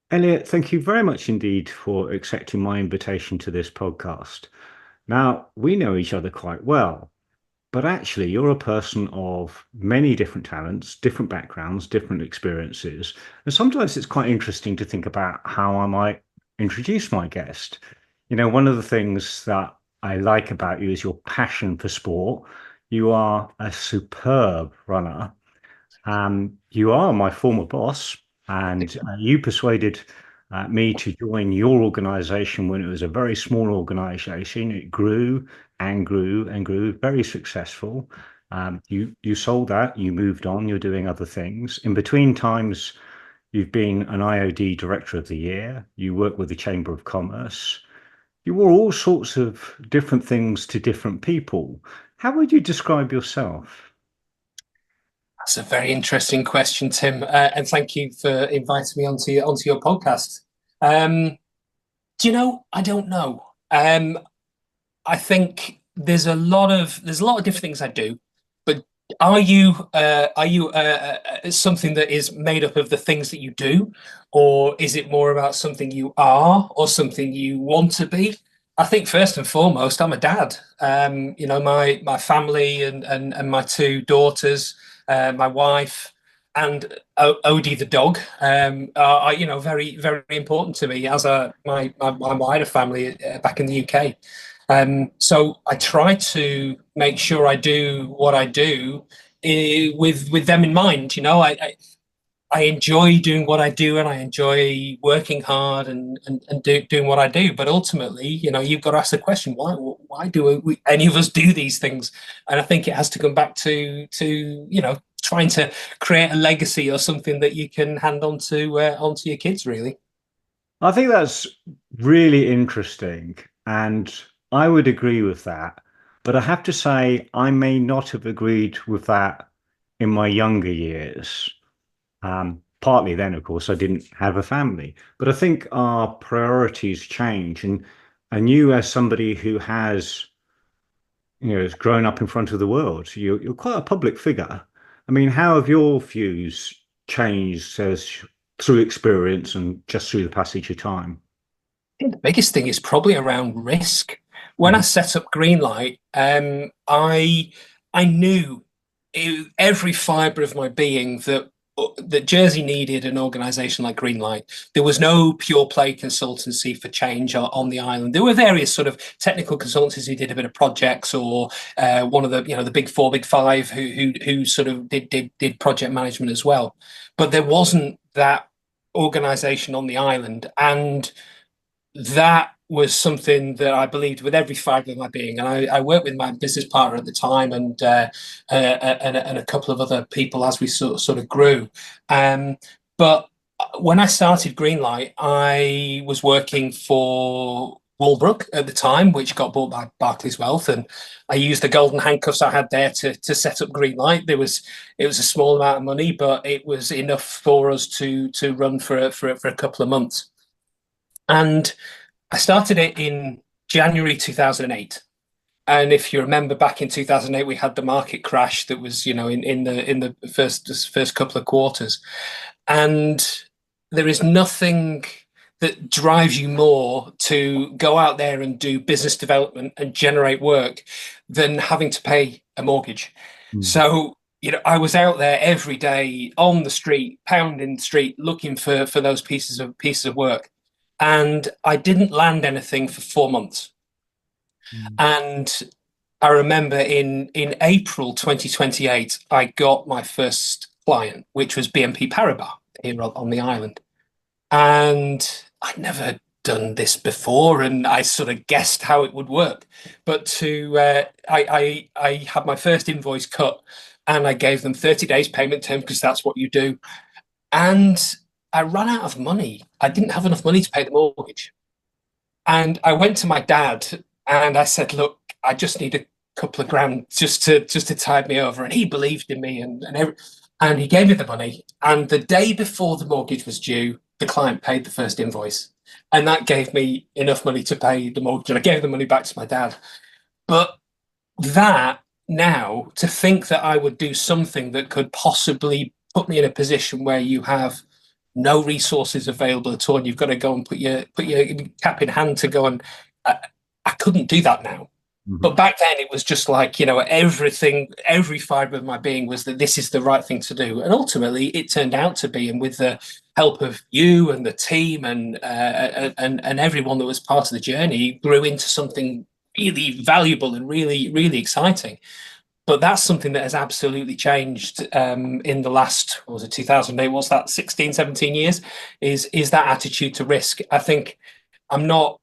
Eliot, thank you very much indeed for accepting my invitation to this podcast. Now, we know each other quite well, but actually, you're a person of many different talents, different backgrounds, different experiences. And sometimes it's quite interesting to think about how I might introduce my guest. One of the things that I like about you is your passion for sport. You are a superb runner. You are my former boss, and you persuaded me to join your organization when it was a very small organization. It grew and grew and grew, very successful. You sold that, you moved on, you're doing other things. In between times, you've been an IOD Director of the Year. You work with the Chamber of Commerce. You were all sorts of different things to different people. How would you describe yourself? That's a very interesting question, Tim, and thank you for inviting me onto your podcast. Um, do you know? I don't know. I think there's a lot of different things I do, but are you something that is made up of the things that you do, or is it more about something you are or something you want to be? I think first and foremost, I'm a dad. My family and my two daughters, my wife, and Odie the dog are very very important to me, as are my wider family back in the UK. So I try to make sure I do what I do with them in mind. I enjoy doing what I do, and I enjoy working hard and doing what I do. But ultimately, you've got to ask the question: why do any of us do these things? And I think it has to come back to trying to create a legacy or something that you can hand on to onto your kids, really. I think that's really interesting, and I would agree with that. But I have to say, I may not have agreed with that in my younger years. Partly then, of course, I didn't have a family. But I think our priorities change, and you, as somebody who has grown up in front of the world, you're quite a public figure. I mean, how have your views changed as through experience and just through the passage of time? Think the biggest thing is probably around risk. When I Mhm. set up Greenlight, I knew every fibre of my being that Jersey needed an organisation like Greenlight. There was no pure play consultancy for change on the island. There were various sort of technical consultancies who did a bit of projects, or one of the big four, big five who sort of did project management as well. But there wasn't that organisation on the island, and that was something that I believed with every fibre of my being. And I worked with my business partner at the time, and a couple of other people as we sort of grew. But when I started Greenlight, I was working for Walbrook at the time, which got bought by Barclays Wealth, and I used the golden handcuffs I had there to set up Greenlight. It was a small amount of money, but it was enough for us to run for a couple of months. And I started it in January 2008. And if you remember, back in 2008, we had the market crash that was, in the first couple of quarters. And there is nothing that drives you more to go out there and do business development and generate work than having to pay a mortgage. Mm. So, I was out there every day on the street, pounding the street, looking for those pieces of work, and I didn't land anything for 4 months. Mm. And I remember in April 2028, I got my first client, which was BNP Paribas here on the island. And I'd never done this before, and I sort of guessed how it would work. But I had my first invoice cut, and I gave them 30 days payment term because that's what you do. And I ran out of money. I didn't have enough money to pay the mortgage. And I went to my dad and I said, "Look, I just need a couple of grand just to tide me over." And he believed in me, and he gave me the money. And the day before the mortgage was due, the client paid the first invoice, and that gave me enough money to pay the mortgage. And I gave the money back to my dad. But that now, to think that I would do something that could possibly put me in a position where you have no resources available at all, and you've got to go and put your cap in hand to go and. I couldn't do that now. Mhm. But back then it was just like, everything, every fiber of my being was that this is the right thing to do. And ultimately it turned out to be, and with the help of you and the team and everyone that was part of the journey, grew into something really valuable and really, really exciting. But that's something that has absolutely changed in the last, what was it, 2008, what's that, 16, 17 years, is that attitude to risk. I think I'm not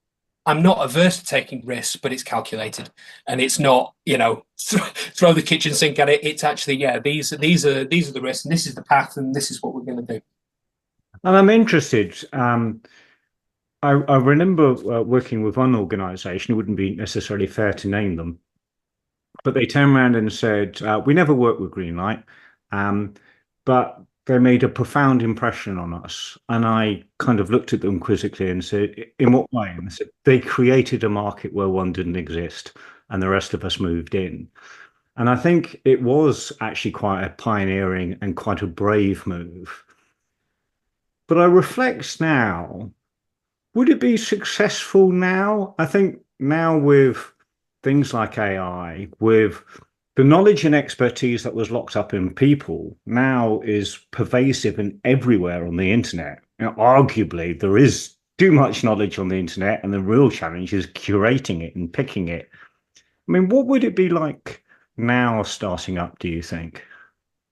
I'm not averse to taking risks, but it's calculated, and it's not, throw the kitchen sink at it. It's actually, yeah, these are the risks, and this is the path, and this is what we're going to do. And I'm interested. I remember working with one organization. It wouldn't be necessarily fair to name them, but they turned around and said, we never worked with Greenlight, but they made a profound impression on us. And I kind of looked at them quizzically and said, in what way? And they said, they created a market where one didn't exist, and the rest of us moved in. And I think it was actually quite a pioneering and quite a brave move. But I reflect now, would it be successful now? I think now with things like AI, with the knowledge and expertise that was locked up in people, now is pervasive and everywhere on the internet. Arguably, there is too much knowledge on the internet, and the real challenge is curating it and picking it. I mean, what would it be like now starting up, do you think?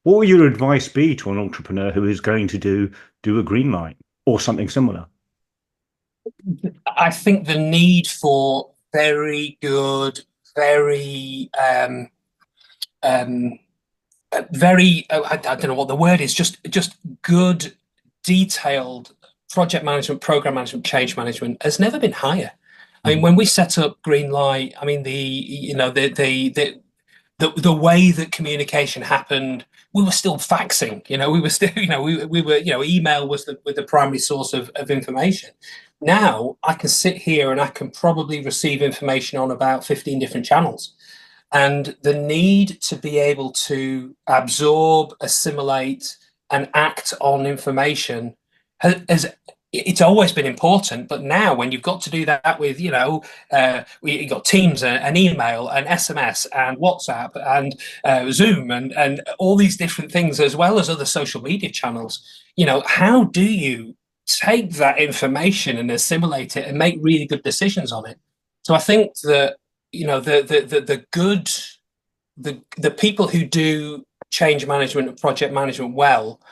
What would your advice be to an entrepreneur who is going to do a green light or something similar? I think the need for very good, very um, very I don't know what the word is, just good, detailed project management, program management, change management has never been higher. I mean, Mhm. when we set up Greenlight, I mean, the way that communication happened, we were still faxing. We were still, we were, email was the primary source of information. Now I can sit here and I can probably receive information on about 15 different channels. And the need to be able to absorb, assimilate, and act on information has it's always been important, but now when you've got to do that with, you've got Teams and email and SMS and WhatsApp and Zoom and all these different things, as well as other social media channels, how do you take that information and assimilate it and make really good decisions on it? So I think that, the good, the people who do change management and project management well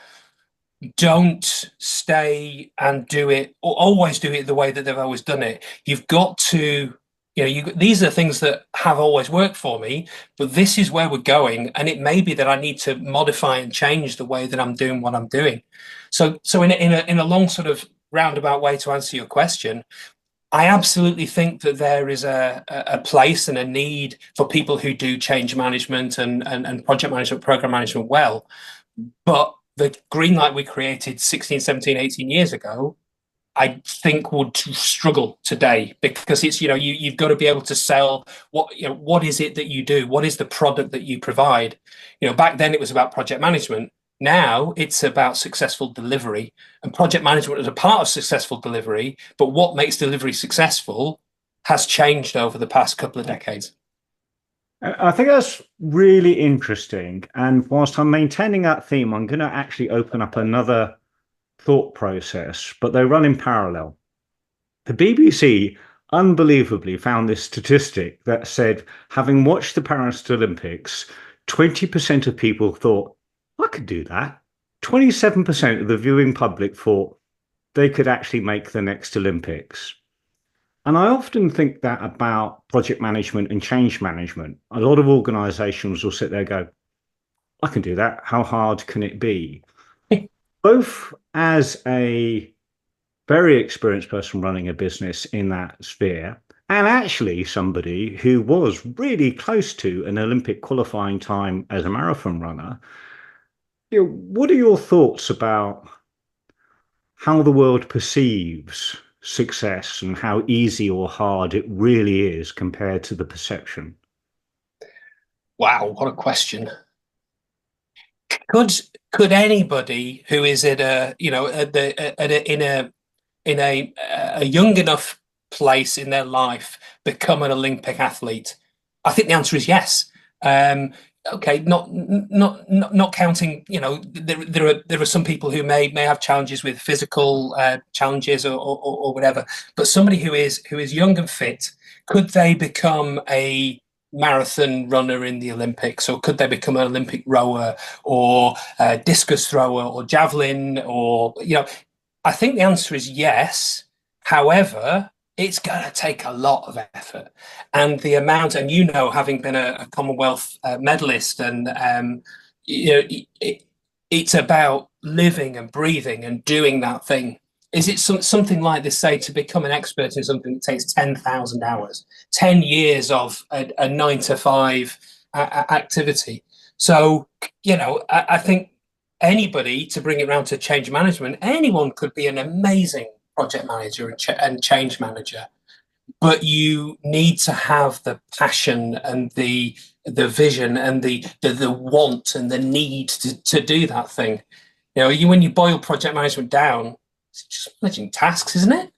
don't stay and do it or always do it the way that they've always done it. You've got to, these are things that have always worked for me, but this is where we're going, and it may be that I need to modify and change the way that I'm doing what I'm doing. So in a long sort of roundabout way to answer your question, I absolutely think that there is a place and a need for people who do change management and project management, program management well. But the green light we created 16, 17, 18 years ago, I think would struggle today, because it's, you've got to be able to sell what is it that you do? What is the product that you provide? Back then it was about project management. Now it's about successful delivery, and project management is a part of successful delivery. But what makes delivery successful has changed over the past couple of decades. I think that's really interesting. And whilst I'm maintaining that theme, I'm going to actually open up another thought process, but they run in parallel. The BBC unbelievably found this statistic that said, having watched the Paris Olympics, 20% of people thought, I could do that. 27% of the viewing public thought they could actually make the next Olympics. And I often think that about project management and change management. A lot of organizations will sit there and go, I can do that. How hard can it be? Both as a very experienced person running a business in that sphere, and actually somebody who was really close to an Olympic qualifying time as a marathon runner. What are your thoughts about how the world perceives success and how easy or hard it really is compared to the perception? Wow, what a question. Could could anybody who is at a you know at the at a, in a young enough place in their life become an Olympic athlete? I think the answer is yes. Okay, not counting. There are some people who may have challenges with physical challenges or whatever, but somebody who is young and fit, could they become a marathon runner in the Olympics, or could they become an Olympic rower or discus thrower or javelin or I think the answer is yes. However, it's going to take a lot of effort, and the amount, and having been a Commonwealth medalist, and it's about living and breathing and doing that thing. Is it something like this? Say, to become an expert in something that takes 10,000 hours, 10 years of a 9 to 5 activity. So, I think anybody, to bring it around to change management, anyone could be an amazing project manager and change manager, but you need to have the passion and the vision and the want and the need to do that thing. When you boil project management down, it's just managing tasks, isn't it?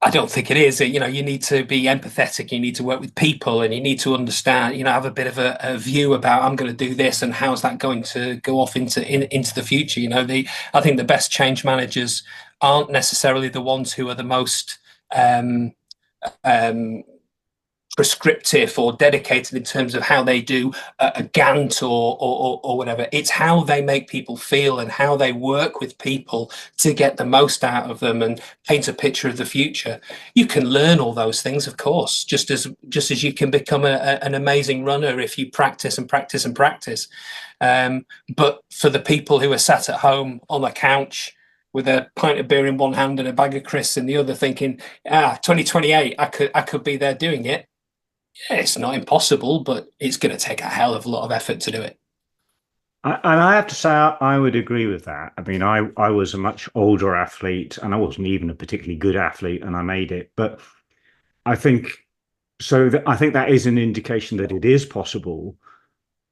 I don't think it is. You need to be empathetic. You need to work with people, and you need to understand. Have a bit of a view about, I'm going to do this, and how's that going to go off into the future. I think the best change managers aren't necessarily the ones who are the most prescriptive or dedicated in terms of how they do a Gantt or whatever. It's how they make people feel and how they work with people to get the most out of them and paint a picture of the future. You can learn all those things, of course, just as you can become an amazing runner if you practice and practice and practice. But for the people who are sat at home on a couch with a pint of beer in one hand and a bag of crisps in the other, thinking, 2028, I could be there doing it. Yeah, it's not impossible, but it's going to take a hell of a lot of effort to do it. And I have to say, I would agree with that. I mean, I was a much older athlete, and I wasn't even a particularly good athlete, and I made it. But I think I think that is an indication that it is possible.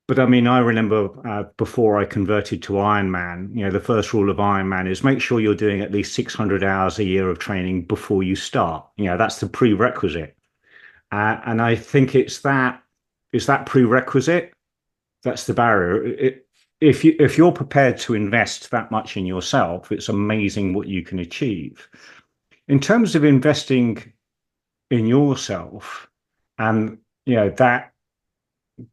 But I mean, I remember before I converted to Ironman, the first rule of Ironman is make sure you're doing at least 600 hours a year of training before you start. That's the prerequisite. And I think it's that prerequisite that's the barrier. If you're prepared to invest that much in yourself, it's amazing what you can achieve. In terms of investing in yourself, and that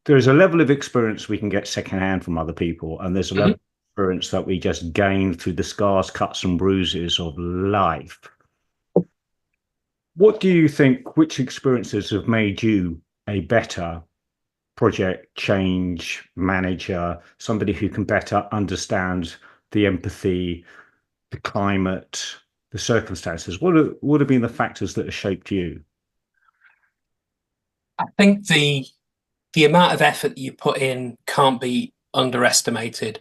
there's a level of experience we can get secondhand from other people, and there's a level of experience that we just gain through the scars, cuts, and bruises of life. What do you think, which experiences have made you a better project change manager, somebody who can better understand the empathy, the climate, the circumstances? What have been the factors that have shaped you? I think the amount of effort that you put in can't be underestimated.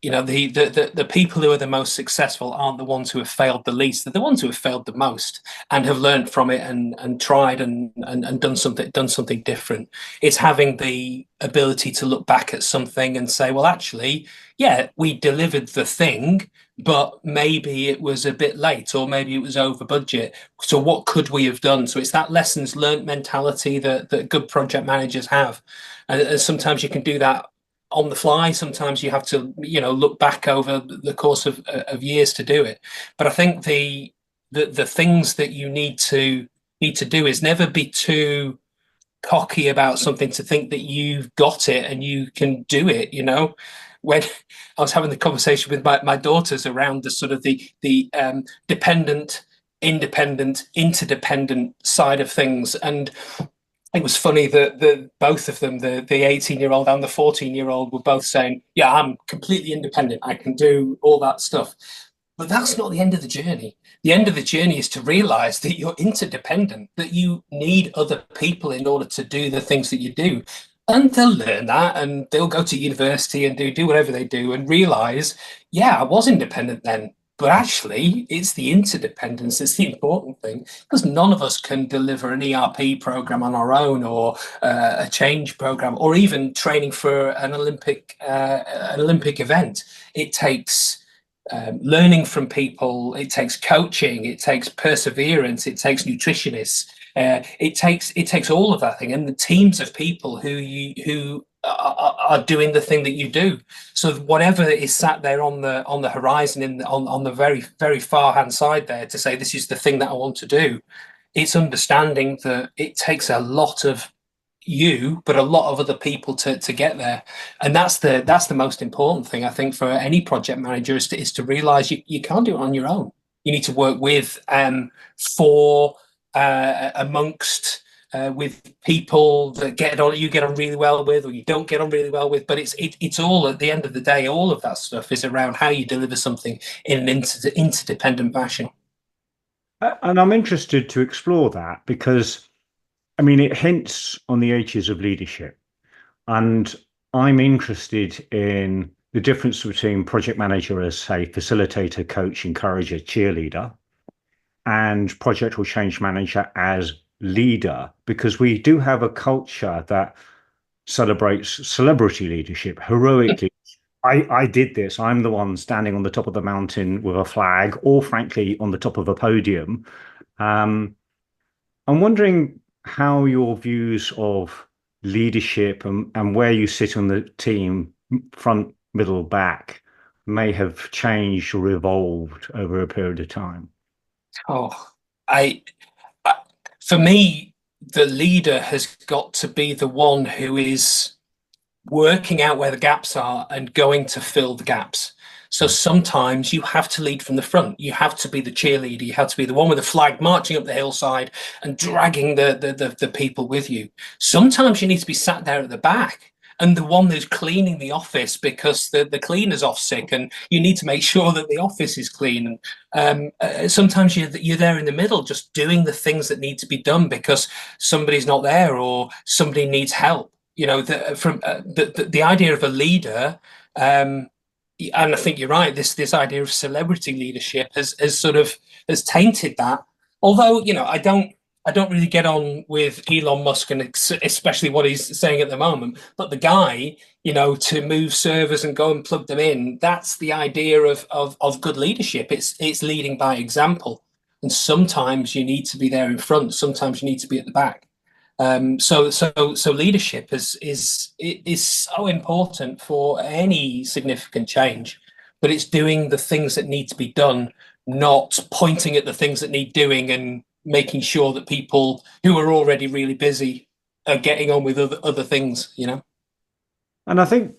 The people who are the most successful aren't the ones who have failed the least. They're the ones who have failed the most and have learned from it and tried and done something different. It's having the ability to look back at something and say, well, actually, yeah, we delivered the thing, but maybe it was a bit late, or maybe it was over budget. So what could we have done? So it's that lessons learned mentality that good project managers have. And sometimes you can do that on the fly. Sometimes you have to, look back over the course of years to do it. But I think the things that you need to do is never be too cocky about something to think that you've got it and you can do it. When I was having the conversation with my daughters around the sort of the dependent, independent, interdependent side of things, and it was funny that both of them, the 18-year-old and the 14-year-old, were both saying, yeah, I'm completely independent, I can do all that stuff. But that's not the end of the journey. The end of the journey is to realize that you're interdependent, that you need other people in order to do the things that you do. And they'll learn that, and they'll go to university and do whatever they do and realize, yeah, I was independent then. But actually, it's the interdependence that's the important thing, because none of us can deliver an ERP program on our own, or a change program, or even training for an Olympic event. It takes learning from people. It takes coaching. It takes perseverance. It takes nutritionists. It takes all of that thing, and the teams of people who are doing the thing that you do. So whatever is sat there on the horizon, on the very far hand side there, to say this is the thing that I want to do, it's understanding that it takes a lot of you, but a lot of other people to get there. And that's the most important thing, I think, for any project manager, is to realize you can't do it on your own. You need to work with, for, amongst, with people that you get on really well with, or you don't get on really well with. But it's all, at the end of the day, all of that stuff is around how you deliver something in an interdependent fashion. And I'm interested to explore that because, I mean, it hints on the edges of leadership. And I'm interested in the difference between project manager as, say, facilitator, coach, encourager, cheerleader, and project or change manager as leader, because we do have a culture that celebrates celebrity leadership, heroically. I did this. I'm the one standing on the top of the mountain with a flag, or frankly, on the top of a podium. Um, I'm wondering how your views of leadership and where you sit on the team, front, middle, back, may have changed or evolved over a period of time. Oh, I, I for me, the leader has got to be the one who is working out where the gaps are and going to fill the gaps. So sometimes you have to lead from the front. You have to be the cheerleader. You have to be the one with the flag marching up the hillside and dragging the people with you. Sometimes you need to be sat there at the back and the one who's cleaning the office because the cleaner's off sick, and you need to make sure that the office is clean. And sometimes you're there in the middle, just doing the things that need to be done because somebody's not there or somebody needs help. The idea of a leader, and I think you're right, this idea of celebrity leadership has sort of has tainted that. Although, I don't really get on with Elon Musk, and especially what he's saying at the moment. But the guy, to move servers and go and plug them in, that's the idea of good leadership. It's leading by example, and sometimes you need to be there in front. Sometimes you need to be at the back. So leadership is so important for any significant change, but it's doing the things that need to be done, not pointing at the things that need doing and making sure that people who are already really busy are getting on with other things. And I think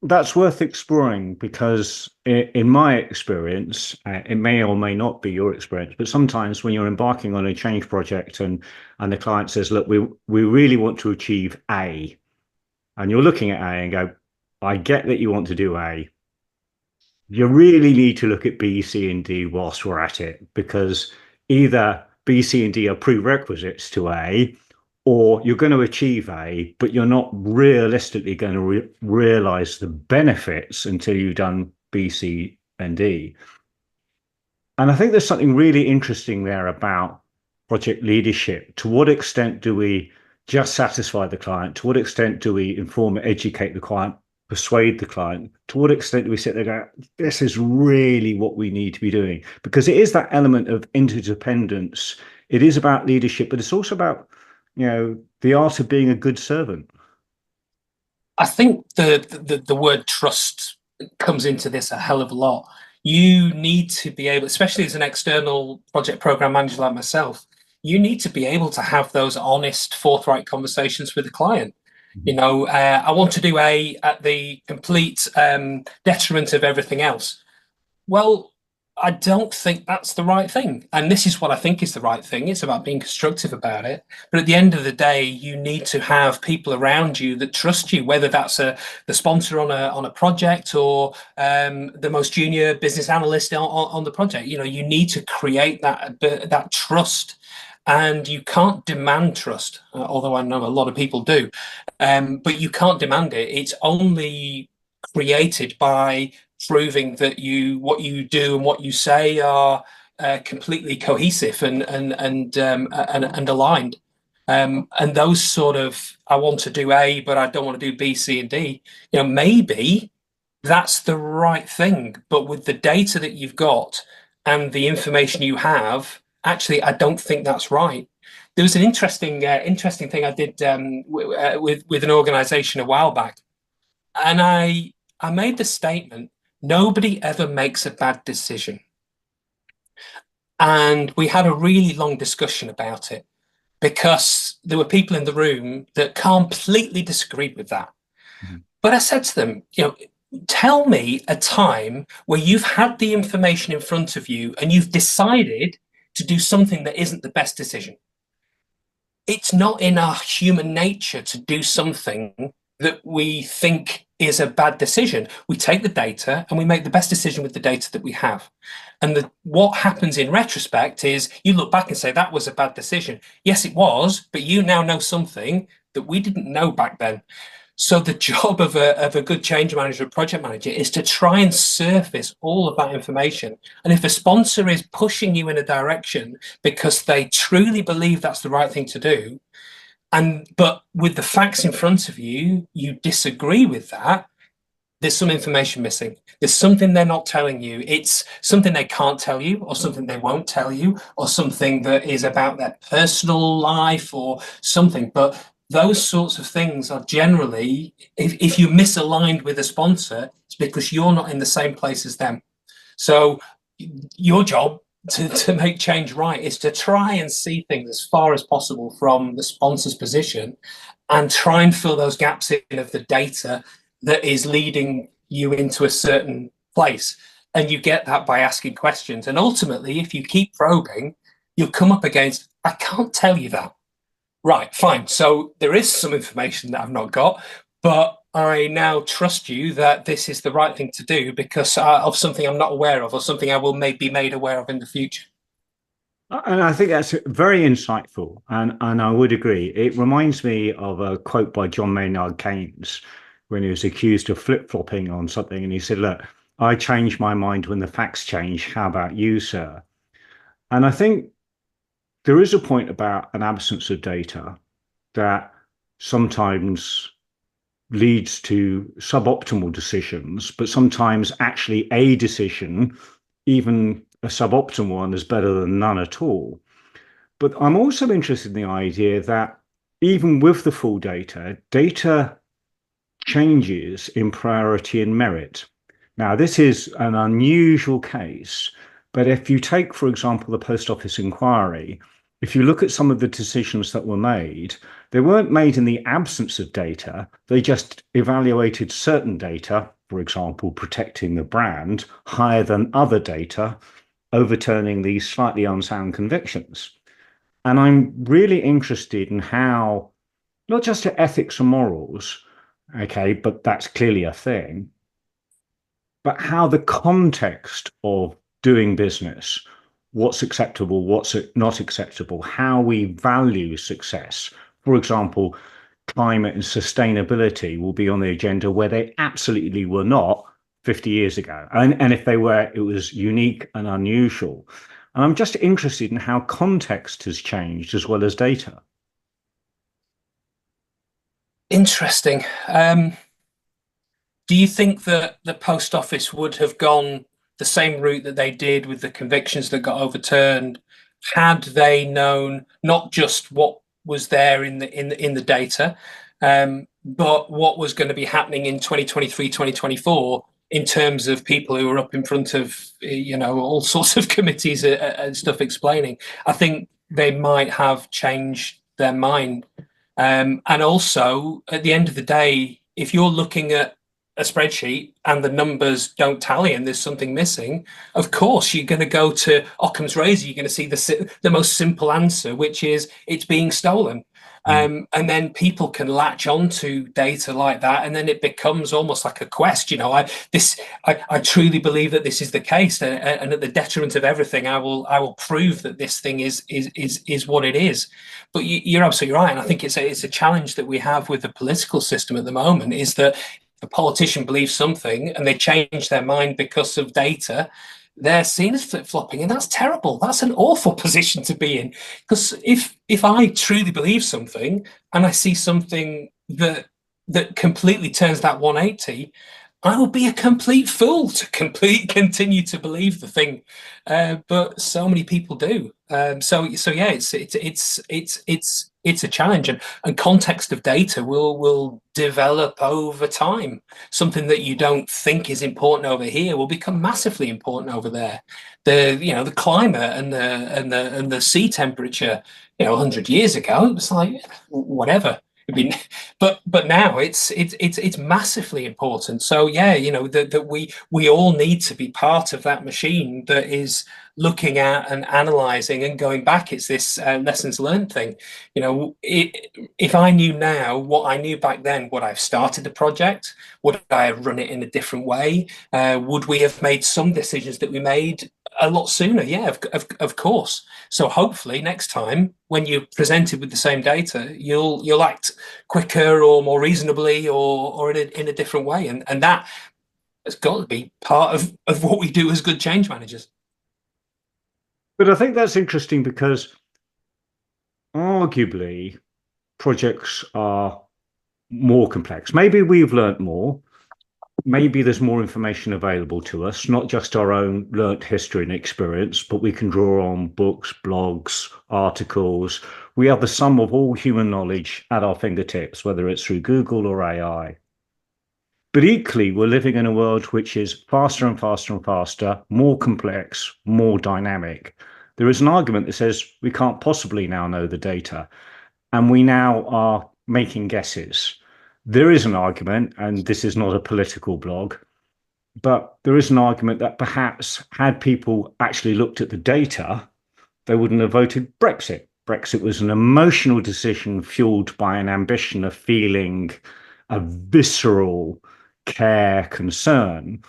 that's worth exploring because, in my experience, it may or may not be your experience, but sometimes when you're embarking on a change project and the client says, "Look, we really want to achieve A," and you're looking at A and go, "I get that you want to do A. You really need to look at B, C, and D whilst we're at it, because either B, C, and D are prerequisites to A, or you're going to achieve A, but you're not realistically going to realize the benefits until you've done B, C, and D." And I think there's something really interesting there about project leadership. To what extent do we just satisfy the client? To what extent do we inform and educate the client, persuade the client? To what extent do we sit there and go, this is really what we need to be doing? Because it is that element of interdependence. It is about leadership, but it's also about, the art of being a good servant. I think the word trust comes into this a hell of a lot. You need to be able, especially as an external project program manager like myself, you need to be able to have those honest, forthright conversations with the client. I want to do A at the complete detriment of everything else. Well, I don't think that's the right thing. And this is what I think is the right thing. It's about being constructive about it. But at the end of the day, you need to have people around you that trust you, whether that's the sponsor on a project, or the most junior business analyst on the project. You need to create that trust. And you can't demand trust, although I know a lot of people do. But you can't demand it. It's only created by proving that what you do and what you say are completely cohesive and aligned. And those sort of, I want to do A, but I don't want to do B, C, and D. Maybe that's the right thing, but with the data that you've got and the information you have, actually, I don't think that's right. There was an interesting thing I did with an organization a while back, and I made the statement: nobody ever makes a bad decision. And we had a really long discussion about it because there were people in the room that completely disagreed with that. Mm-hmm. But I said to them, tell me a time where you've had the information in front of you and you've decided to do something that isn't the best decision. It's not in our human nature to do something that we think is a bad decision. We take the data and we make the best decision with the data that we have. And what happens in retrospect is you look back and say, that was a bad decision. Yes, it was, but you now know something that we didn't know back then. So the job of a good change manager, a project manager, is to try and surface all of that information. And if a sponsor is pushing you in a direction because they truly believe that's the right thing to do, but with the facts in front of you, you disagree with that, there's some information missing. There's something they're not telling you. It's something they can't tell you, or something they won't tell you, or something that is about their personal life or something. But those sorts of things are generally, if you're misaligned with a sponsor, it's because you're not in the same place as them. So your job to make change right is to try and see things as far as possible from the sponsor's position and try and fill those gaps in of the data that is leading you into a certain place. And you get that by asking questions. And ultimately, if you keep probing, you'll come up against, I can't tell you that. Right, fine. So there is some information that I've not got, but I now trust you that this is the right thing to do because of something I'm not aware of or something I will be made aware of in the future. And I think that's very insightful. And I would agree. It reminds me of a quote by John Maynard Keynes when he was accused of flip-flopping on something. And he said, look, I change my mind when the facts change. How about you, sir? And I think there is a point about an absence of data that sometimes leads to suboptimal decisions, but sometimes actually a decision, even a suboptimal one, is better than none at all. But I'm also interested in the idea that even with the full data, data changes in priority and merit. Now, this is an unusual case, but if you take, for example, the post office inquiry, if you look at some of the decisions that were made, they weren't made in the absence of data. They just evaluated certain data, for example, protecting the brand, higher than other data, overturning these slightly unsound convictions. And I'm really interested in how, not just to ethics and morals, okay, but that's clearly a thing, but how the context of doing business, what's acceptable, what's not acceptable, how we value success. For example, climate and sustainability will be on the agenda where they absolutely were not 50 years ago. And if they were, it was unique and unusual. And I'm just interested in how context has changed as well as data. Interesting. Do you think that the post office would have gone the same route that they did with the convictions that got overturned had they known not just what was there in the data, but what was going to be happening in 2023, 2024 in terms of people who were up in front of all sorts of committees and stuff explaining? I think they might have changed their mind. And also, at the end of the day, if you're looking at a spreadsheet and the numbers don't tally and there's something missing, of course you're going to go to Occam's razor. You're going to see the most simple answer, which is it's being stolen. And then people can latch onto data like that, and then it becomes almost like a quest. I truly believe that this is the case, and at the detriment of everything, I will prove that this thing is what it is. But you're absolutely right, and I think it's a challenge that we have with the political system at the moment, is that a politician believes something and they change their mind because of data, they're seen as flip-flopping, and that's terrible. That's an awful position to be in. Because if I truly believe something and I see something that completely turns that 180, I will be a complete fool to continue to believe the thing. But so many people do. So yeah, it's a challenge, and context of data will develop over time. Something that you don't think is important over here will become massively important over there. The climate and the sea temperature, 100 years ago, it was like whatever. I mean, but now it's massively important. So yeah, that we all need to be part of that machine that is looking at and analyzing and going back. It's this lessons learned thing. If I knew now what I knew back then, would I have started the project? Would I have run it in a different way? Would we have made some decisions that we made a lot sooner? Yeah, of course. So hopefully next time when you're presented with the same data, you'll act quicker or more reasonably or in a different way. And that has got to be part of what we do as good change managers. But I think that's interesting because arguably projects are more complex. Maybe we've learnt more. Maybe there's more information available to us, not just our own learnt history and experience, but we can draw on books, blogs, articles. We have the sum of all human knowledge at our fingertips, whether it's through Google or AI. But equally, we're living in a world which is faster and faster and faster, more complex, more dynamic. There is an argument that says we can't possibly now know the data, and we now are making guesses. There is an argument, and this is not a political blog, but there is an argument that perhaps had people actually looked at the data, they wouldn't have voted Brexit. Brexit was an emotional decision fueled by an ambition, a feeling, a visceral care, concern.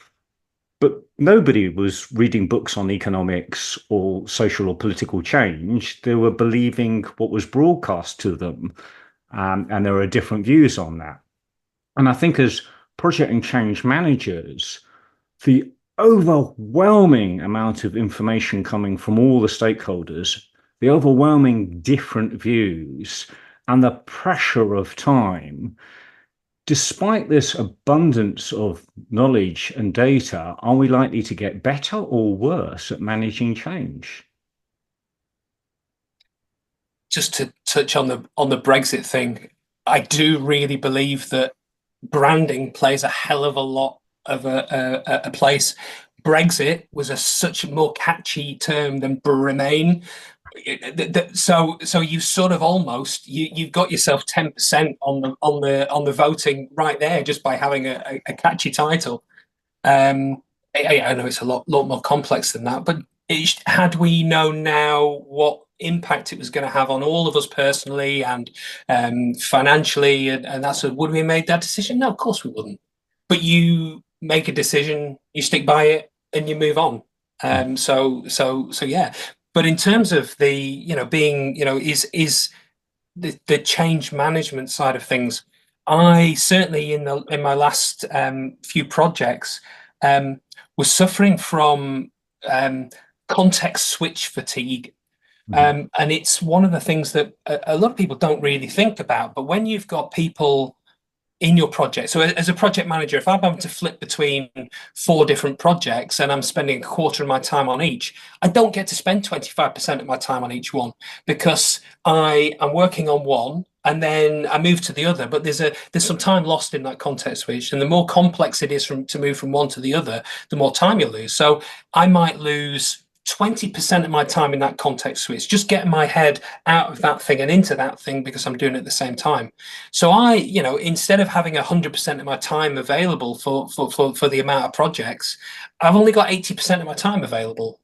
But nobody was reading books on economics or social or political change. They were believing what was broadcast to them. And there are different views on that. And I think as project and change managers, the overwhelming amount of information coming from all the stakeholders, the overwhelming different views, and the pressure of time, despite this abundance of knowledge and data, are we likely to get better or worse at managing change? Just to touch on the Brexit thing, I do really believe that branding plays a hell of a lot of a place. Brexit was such a more catchy term than Remain. So you sort of almost you've got yourself 10% on the voting right there just by having a catchy title. I know it's a lot more complex than that, but had we known now what impact it was going to have on all of us personally and financially, and that's would we have made that decision? No, of course we wouldn't. But you make a decision, you stick by it, and you move on. So yeah. But in terms of the being is the change management side of things, I certainly in my last few projects was suffering from context switch fatigue. And it's one of the things that a lot of people don't really think about. But when you've got people in your project, so as a project manager, if I'm having to flip between 4 different projects and I'm spending a quarter of my time on each, I don't get to spend 25% of my time on each one because I am working on one and then I move to the other. But there's some time lost in that context switch, and the more complex it is to move from one to the other, the more time you lose. So I might lose 20% of my time in that context switch, just getting my head out of that thing and into that thing because I'm doing it at the same time. So instead of having 100% of my time available for the amount of projects, I've only got 80% of my time available.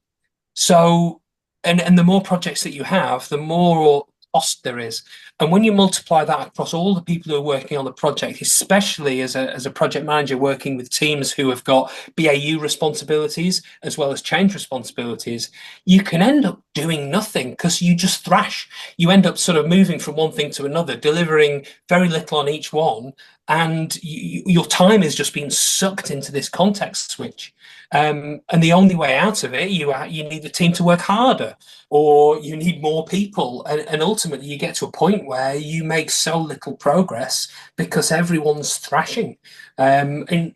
So, and the more projects that you have, the more cost there is. And when you multiply that across all the people who are working on the project, especially as a project manager working with teams who have got BAU responsibilities as well as change responsibilities, you can end up doing nothing because you just thrash. You end up sort of moving from one thing to another, delivering very little on each one, and your time is just being sucked into this context switch. And the only way out of it, you need the team to work harder, or you need more people, and ultimately you get to a point where you make so little progress because everyone's thrashing. And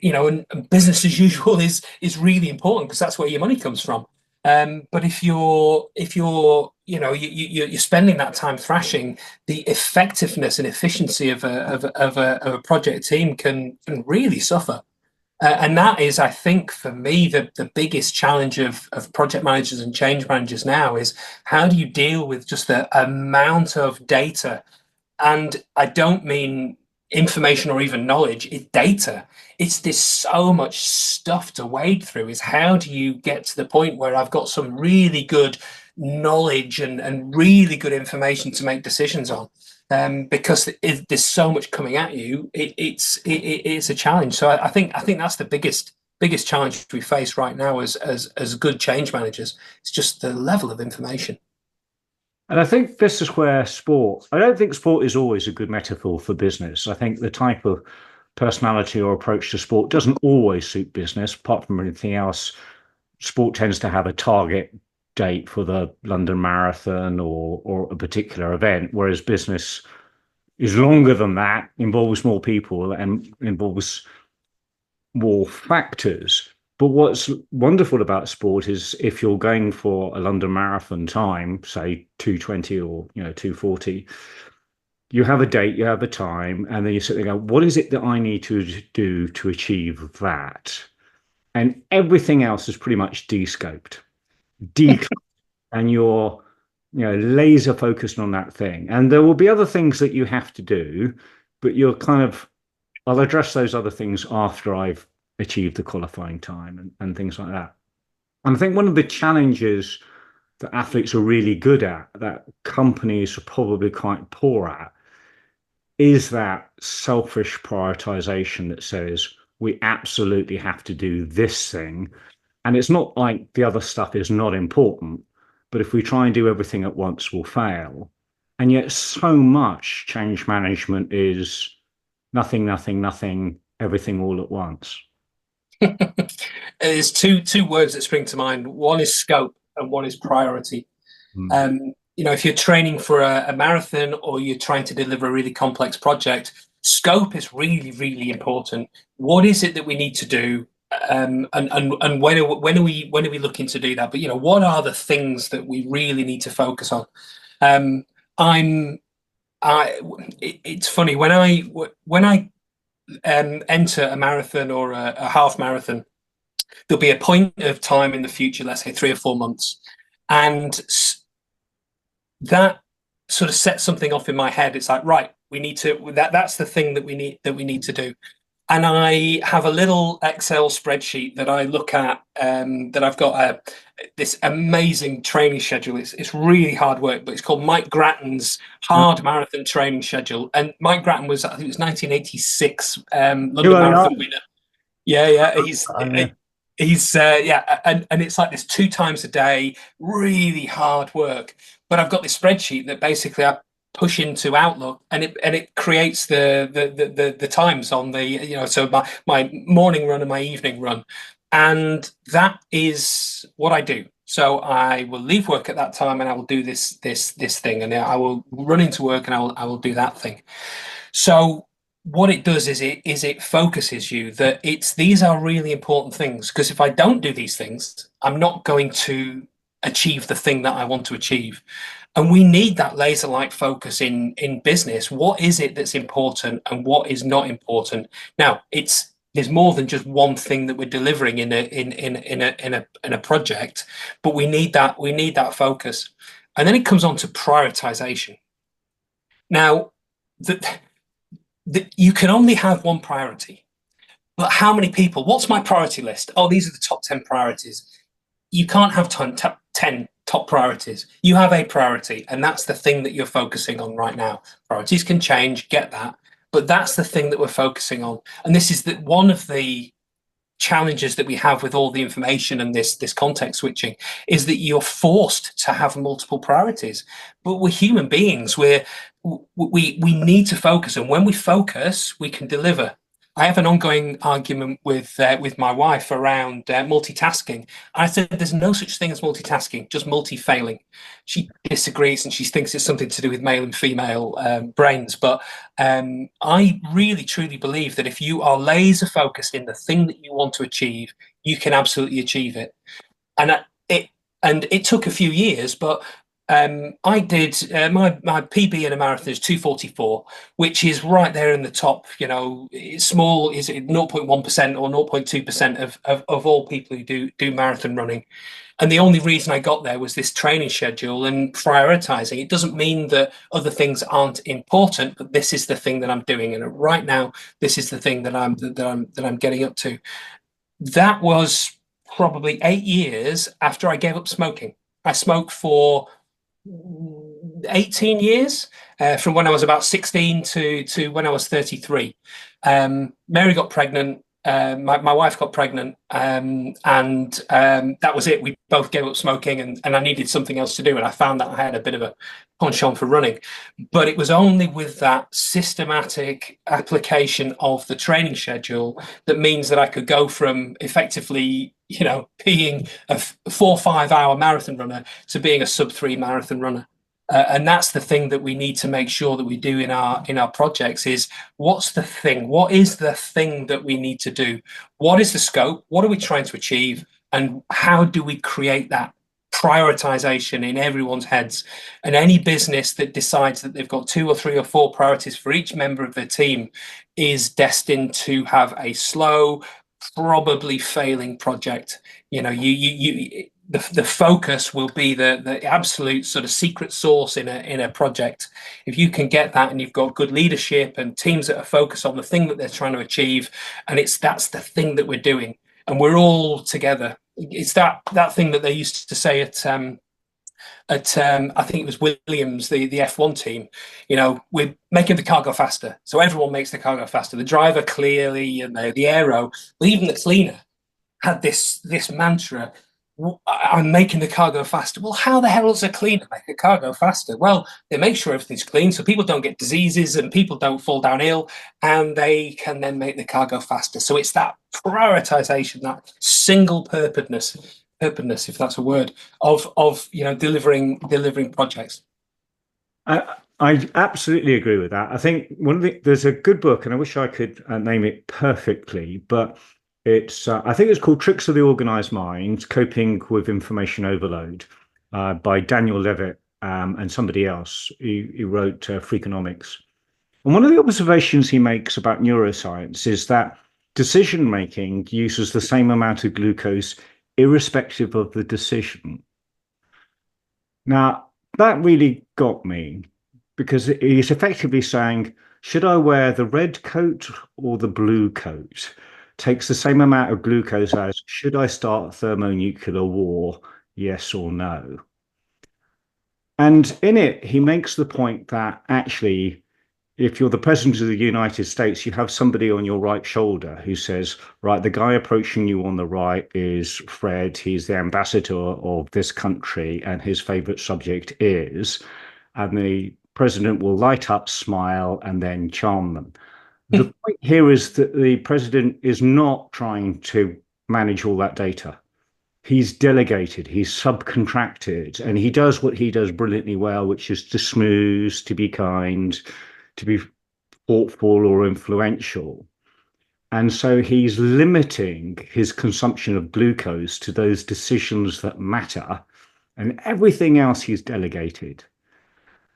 business as usual is really important because that's where your money comes from. But if you're you're spending that time thrashing, the effectiveness and efficiency of a project team can really suffer. And that is, I think, for me, the biggest challenge of project managers and change managers now is how do you deal with just the amount of data? And I don't mean information or even knowledge, it's data. It's this so much stuff to wade through. Is how do you get to the point where I've got some really good knowledge and really good information to make decisions on? Because there's so much coming at you, it's a challenge. So I think that's the biggest challenge we face right now as good change managers. It's just the level of information. And I think this is where I don't think sport is always a good metaphor for business. I think the type of personality or approach to sport doesn't always suit business. Apart from anything else, sport tends to have a target date for the London Marathon or a particular event, whereas business is longer than that, involves more people and involves more factors. But what's wonderful about sport is if you're going for a London Marathon time, say 2:20 or 2:40, you have a date, you have a time, and then you sit there and go, what is it that I need to do to achieve that? And everything else is pretty much de-scoped, and you're laser focused on that thing. And there will be other things that you have to do, but you're kind of, I'll address those other things after I've achieved the qualifying time and things like that. And I think one of the challenges that athletes are really good at, that companies are probably quite poor at, is that selfish prioritization that says we absolutely have to do this thing. And it's not like the other stuff is not important, but if we try and do everything at once, we'll fail. And yet so much change management is nothing, nothing, nothing, everything all at once. There's two words that spring to mind. One is scope and one is priority. If you're training for a marathon or you're trying to deliver a really complex project, scope is really, really important. What is it that we need to do? And when are we looking to do that? But what are the things that we really need to focus on? It's funny when I enter a marathon or a half marathon, there'll be a point of time in the future, let's say 3 or 4 months, and that sort of sets something off in my head. It's like, right, we need to that's the thing that we need to do. And I have a little Excel spreadsheet that I look at, that I've got this amazing training schedule. It's really hard work, but it's called Mike Grattan's Hard Marathon Training Schedule. And Mike Grattan was, I think it was 1986 London Marathon winner. Yeah. And it's like this 2 times a day, really hard work. But I've got this spreadsheet that basically I push into Outlook, and it creates the times on the so my morning run and my evening run, and that is what I do. So I will leave work at that time and I will do this thing, and I will run into work and I will do that thing. So what it does is it focuses you that these are really important things, because if I don't do these things, I'm not going to achieve the thing that I want to achieve. And we need that laser-like focus in business. What is it that's important and what is not important? Now, there's more than just one thing that we're delivering in a project, but we need that focus. And then it comes on to prioritization. Now, you can only have one priority, but how many people? What's my priority list? Oh, these are the top 10 priorities. You can't have 10 top priorities. You have a priority, and that's the thing that you're focusing on right now. Priorities can change, get that, but that's the thing that we're focusing on. And this is one of the challenges that we have with all the information and this context switching is that you're forced to have multiple priorities. But we're human beings. We need to focus, and when we focus, we can deliver. I have an ongoing argument with my wife around multitasking. I said there's no such thing as multitasking, just multi-failing. She disagrees and she thinks it's something to do with male and female brains. But I really truly believe that if you are laser focused in the thing that you want to achieve, you can absolutely achieve it. And it took a few years, but I did my PB in a marathon is 2:44, which is right there in the top. You know, it's small, is it 0.1% or 0.2% of all people who do marathon running. And the only reason I got there was this training schedule and prioritizing. It doesn't mean that other things aren't important, but this is the thing that I'm doing, and right now, this is the thing that I'm getting up to. That was probably 8 years after I gave up smoking. I smoked for 18 years, from when I was about 16 to when I was 33. Mary got pregnant. My wife got pregnant, and that was it. We both gave up smoking, and I needed something else to do. And I found that I had a bit of a penchant for running. But it was only with that systematic application of the training schedule that means that I could go from effectively, being a 4 or 5 hour marathon runner to being a sub-3 marathon runner. And that's the thing that we need to make sure that we do in our projects is what's the thing? What is the thing that we need to do? What is the scope? What are we trying to achieve? And how do we create that prioritization in everyone's heads? And any business that decides that they've got 2 or 3 or 4 priorities for each member of their team is destined to have a slow, probably failing project. The focus will be the absolute sort of secret sauce in a project. If you can get that, and you've got good leadership and teams that are focused on the thing that they're trying to achieve, and that's the thing that we're doing, and we're all together. It's that thing that they used to say at I think it was Williams, the F1 team. We're making the car go faster, so everyone makes the car go faster. The driver clearly, and the aero, but even the cleaner had this mantra. I'm making the car go faster. Well, how the hell does a cleaner make a car go faster? Well, they make sure everything's clean so people don't get diseases and people don't fall down ill, and they can then make the car go faster. So it's that prioritization, that single purposedness, if that's a word, of delivering projects. I absolutely agree with that. I think there's a good book, and I wish I could name it perfectly, but I think it's called Tricks of the Organized Mind, Coping with Information Overload, by Daniel Levitt and somebody else. He wrote Freakonomics. And one of the observations he makes about neuroscience is that decision-making uses the same amount of glucose irrespective of the decision. Now, that really got me, because he's effectively saying, should I wear the red coat or the blue coat? Takes the same amount of glucose as, should I start thermonuclear war, yes or no? And in it, he makes the point that actually, if you're the president of the United States, you have somebody on your right shoulder who says, right, the guy approaching you on the right is Fred. He's the ambassador of this country, and his favorite subject is, and the president will light up, smile, and then charm them. The point here is that the president is not trying to manage all that data. He's delegated, he's subcontracted, and he does what he does brilliantly well, which is to smooth, to be kind, to be thoughtful or influential. And so he's limiting his consumption of glucose to those decisions that matter, and everything else he's delegated.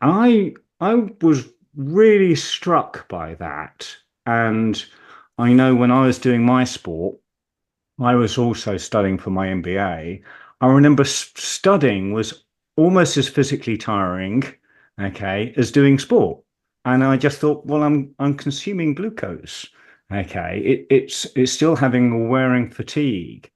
I was really struck by that. And I know when I was doing my sport, I was also studying for my MBA. I remember studying was almost as physically tiring, okay, as doing sport. And I just thought, well, I'm consuming glucose, okay. It's still having a wearing fatigue.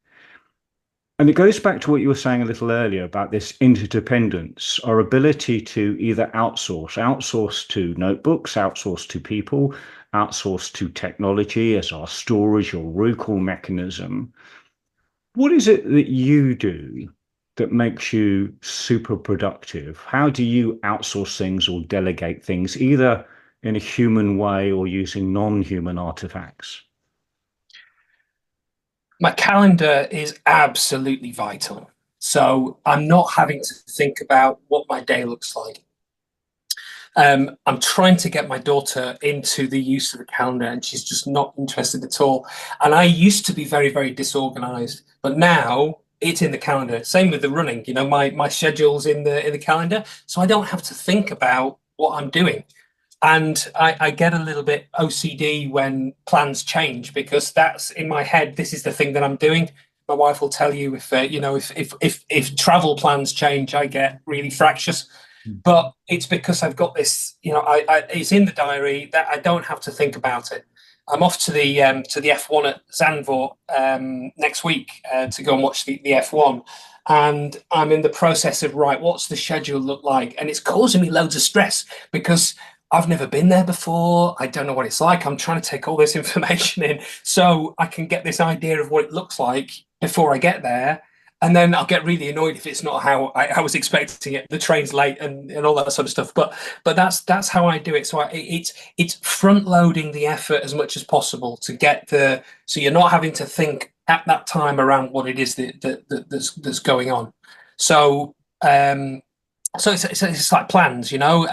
And it goes back to what you were saying a little earlier about this interdependence, our ability to either outsource to notebooks, outsource to people, outsource to technology as our storage or recall mechanism. What is it that you do that makes you super productive? How do you outsource things or delegate things, either in a human way or using non-human artifacts? My calendar is absolutely vital. So I'm not having to think about what my day looks like. I'm trying to get my daughter into the use of the calendar, and she's just not interested at all. And I used to be very, very disorganized, but now it's in the calendar. Same with the running. You know, my schedule's in the calendar, so I don't have to think about what I'm doing. And I get a little bit OCD when plans change because that's in my head. This is the thing that I'm doing. My wife will tell you if if travel plans change, I get really fractious. But it's because I've got this. It's in the diary that I don't have to think about it. I'm off to the F1 at Zandvoort next week to go and watch the F1, and I'm in the process of right. What's the schedule look like? And it's causing me loads of stress because I've never been there before. I don't know what it's like. I'm trying to take all this information in so I can get this idea of what it looks like before I get there. And then I'll get really annoyed if it's not how I was expecting it. The train's late and all that sort of stuff. But that's how I do it. So it's front loading the effort as much as possible to get so you're not having to think at that time around what it is that's going on. So it's like plans, you know.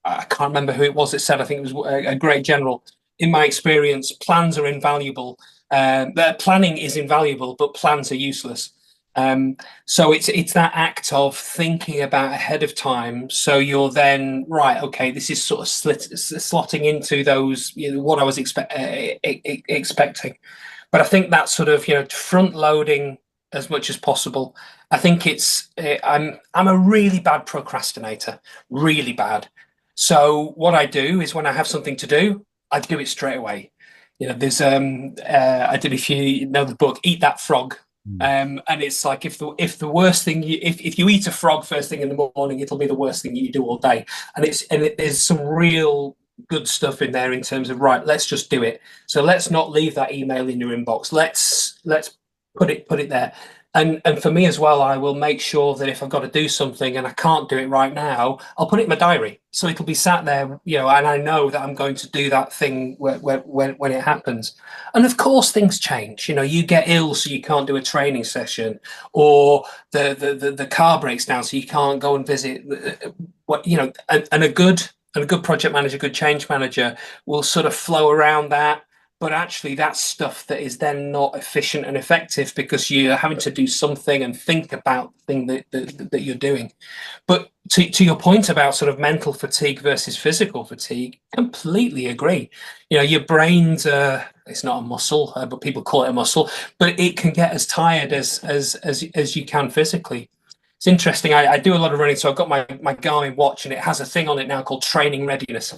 I can't remember who it was that said. I think it was a great general. In my experience, plans are invaluable. Planning is invaluable, but plans are useless. So it's that act of thinking about ahead of time. So you're then right. Okay, this is sort of slotting into those. What I was expecting. But I think that sort of front loading as much as possible. I think I'm a really bad procrastinator, really bad. So what I do is when I have something to do, I do it straight away. There's I don't know if you know the book Eat That Frog. And it's like if the worst thing if you eat a frog first thing in the morning, it'll be the worst thing you do all day. There's some real good stuff in there in terms of right. Let's just do it. So let's not leave that email in your inbox. Let's put it there. And for me as well, I will make sure that if I've got to do something and I can't do it right now, I'll put it in my diary. So it'll be sat there, and I know that I'm going to do that thing when it happens. And of course, things change. You get ill, so you can't do a training session, or the car breaks down, so you can't go and visit. And a good project manager, good change manager will sort of flow around that. But actually, that's stuff that is then not efficient and effective because you're having to do something and think about the thing that you're doing. But to your point about sort of mental fatigue versus physical fatigue, completely agree. Your brain's it's not a muscle, but people call it a muscle, but it can get as tired as you can physically. It's interesting. I do a lot of running, so I've got my Garmin watch, and it has a thing on it now called training readiness.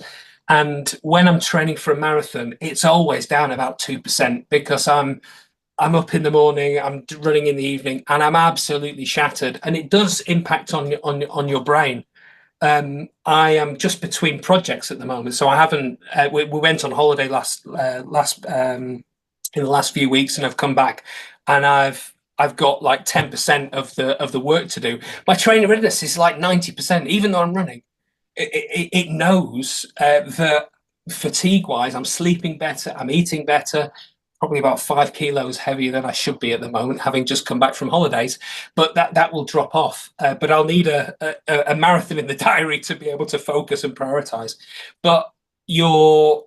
And when I'm training for a marathon, it's always down about 2% because I'm up in the morning, I'm running in the evening, and I'm absolutely shattered. And it does impact on your brain. I am just between projects at the moment, so I haven't. We went on holiday in the last few weeks, and I've come back, and I've got like 10% of the work to do. My training readiness is like 90%, even though I'm running. It knows that fatigue-wise, I'm sleeping better, I'm eating better, probably about 5 kilos heavier than I should be at the moment, having just come back from holidays. But that will drop off. But I'll need a marathon in the diary to be able to focus and prioritize. But your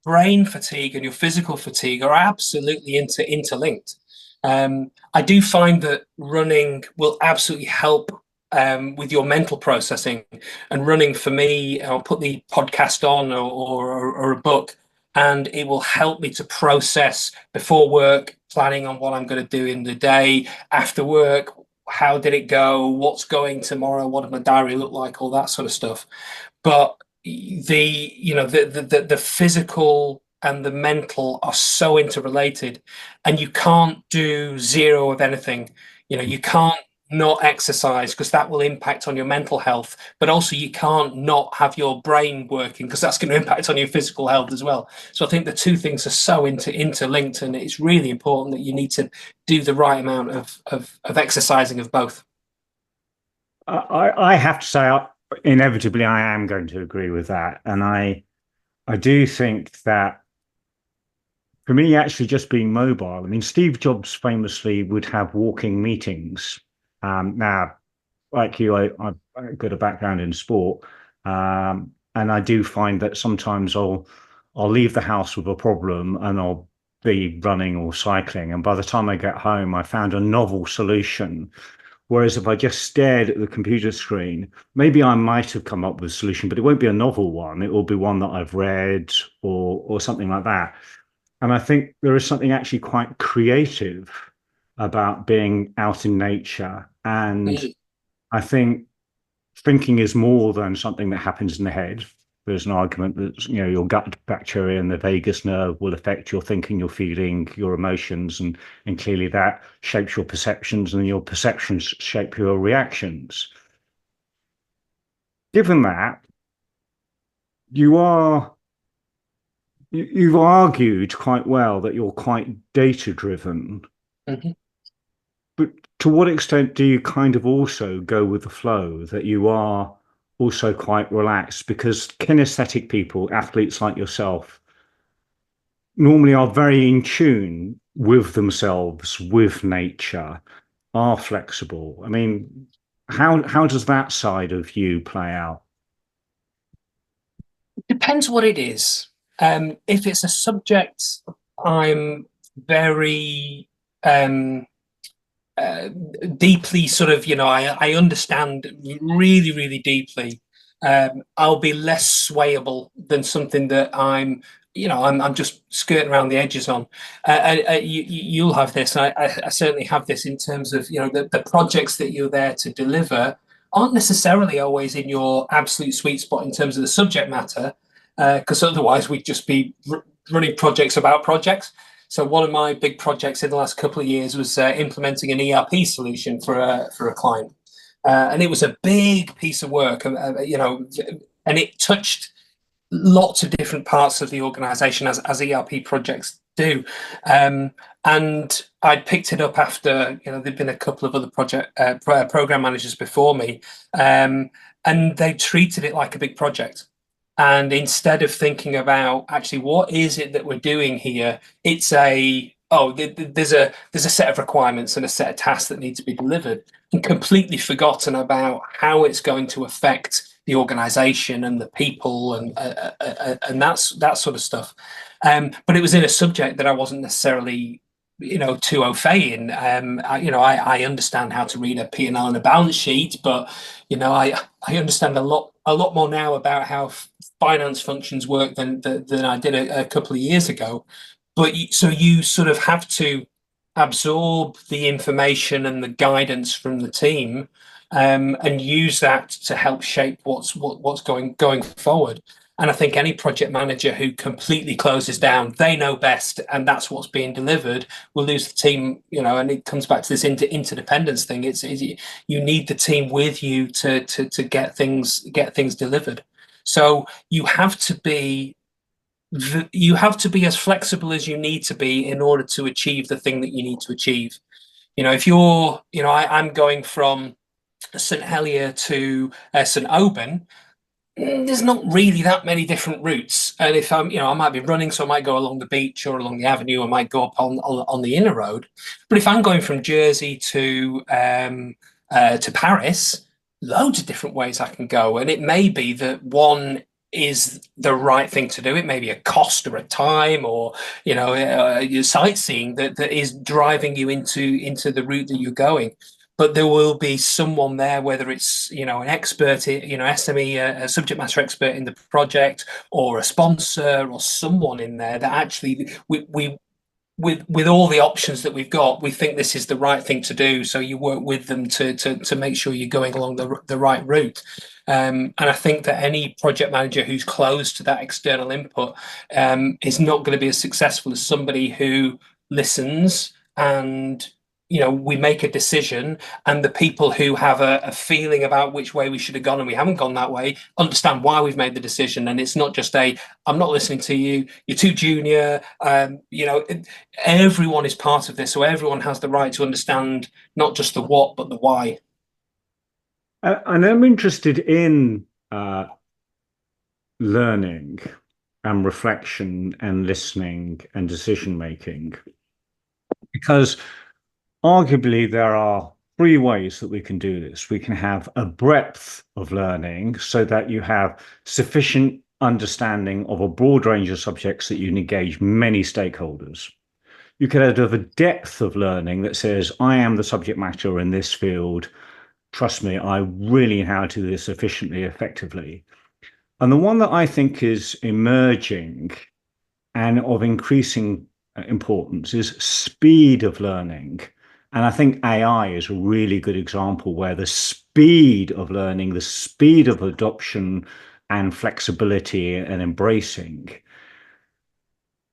brain fatigue and your physical fatigue are absolutely interlinked. I do find that running will absolutely help with your mental processing. And running for me, I'll put the podcast on or a book, and it will help me to process before work, planning on what I'm going to do in the day, after work, how did it go, what's going tomorrow, what does my diary look like, all that sort of stuff. But the physical and the mental are so interrelated, and you can't do zero of anything. You can't not exercise because that will impact on your mental health, but also you can't not have your brain working because that's going to impact on your physical health as well. So I think the two things are so interlinked, and it's really important that you need to do the right amount of exercising of both. I have to say, inevitably, I am going to agree with that, and I do think that for me, actually, just being mobile. I mean, Steve Jobs famously would have walking meetings. Now, like you, I've got a background in sport, and I do find that sometimes I'll leave the house with a problem and I'll be running or cycling, and by the time I get home, I found a novel solution. Whereas if I just stared at the computer screen, maybe I might have come up with a solution, but it won't be a novel one. It will be one that I've read or something like that. And I think there is something actually quite creative about being out in nature. And Mm. I think thinking is more than something that happens in the head. There's an argument that your gut bacteria and the vagus nerve will affect your thinking, your feeling, your emotions, and clearly that shapes your perceptions, and your perceptions shape your reactions. Given that, you are you've argued quite well that you're quite data driven, Mhm. but to what extent do you kind of also go with the flow, that you are also quite relaxed? Because kinesthetic people, athletes like yourself, normally are very in tune with themselves, with nature, are flexible. I mean, how does that side of you play out? Depends what it is. If it's a subject I'm very um, uh, deeply sort of, I understand really, really deeply, I'll be less swayable than something that I'm just skirting around the edges on. You'll have this. I certainly have this in terms of, the projects that you're there to deliver aren't necessarily always in your absolute sweet spot in terms of the subject matter, because otherwise we'd just be running projects about projects. So one of my big projects in the last couple of years was implementing an ERP solution for a client, and it was a big piece of work, and it touched lots of different parts of the organization as ERP projects do. And I'd picked it up after there'd been a couple of other program managers before me, and they treated it like a big project. And instead of thinking about actually what is it that we're doing here, it's there's a set of requirements and a set of tasks that need to be delivered, and completely forgotten about how it's going to affect the organization and the people and that sort of stuff. But it was in a subject that I wasn't necessarily too au fait in. I understand how to read a P&L and a balance sheet, but I understand a lot more now about how finance functions work than I did a couple of years ago. But so you sort of have to absorb the information and the guidance from the team, and use that to help shape what's going forward. And I think any project manager who completely closes down, they know best, and that's what's being delivered, will lose the team. And it comes back to this interdependence thing. It's you need the team with you to get things delivered. So you have to be as flexible as you need to be in order to achieve the thing that you need to achieve. If I'm going from St Helier to St Oban, there's not really that many different routes. And if I might be running, so I might go along the beach or along the avenue. I might go up on the inner road. But if I'm going from Jersey to Paris, loads of different ways I can go, and it may be that one is the right thing to do. It may be a cost or a time or your sightseeing that is driving you into the route that you're going. But there will be someone there, whether it's an expert, SME, a subject matter expert in the project, or a sponsor, or someone in there that actually we with all the options that we've got, we think this is the right thing to do. So you work with them to make sure you're going along the right route. And I think that any project manager who's closed to that external input is not going to be as successful as somebody who listens and we make a decision, and the people who have a feeling about which way we should have gone and we haven't gone that way understand why we've made the decision. And it's not just I'm not listening to you, you're too junior. Everyone is part of this, so everyone has the right to understand not just the what but the why. And I'm interested in learning and reflection and listening and decision making, because arguably there are three ways that we can do this. We can have a breadth of learning so that you have sufficient understanding of a broad range of subjects that you can engage many stakeholders. You can have a depth of learning that says, I am the subject matter in this field. Trust me, I really know how to do this efficiently, effectively. And the one that I think is emerging and of increasing importance is speed of learning. And I think AI is a really good example where the speed of learning, the speed of adoption and flexibility and embracing.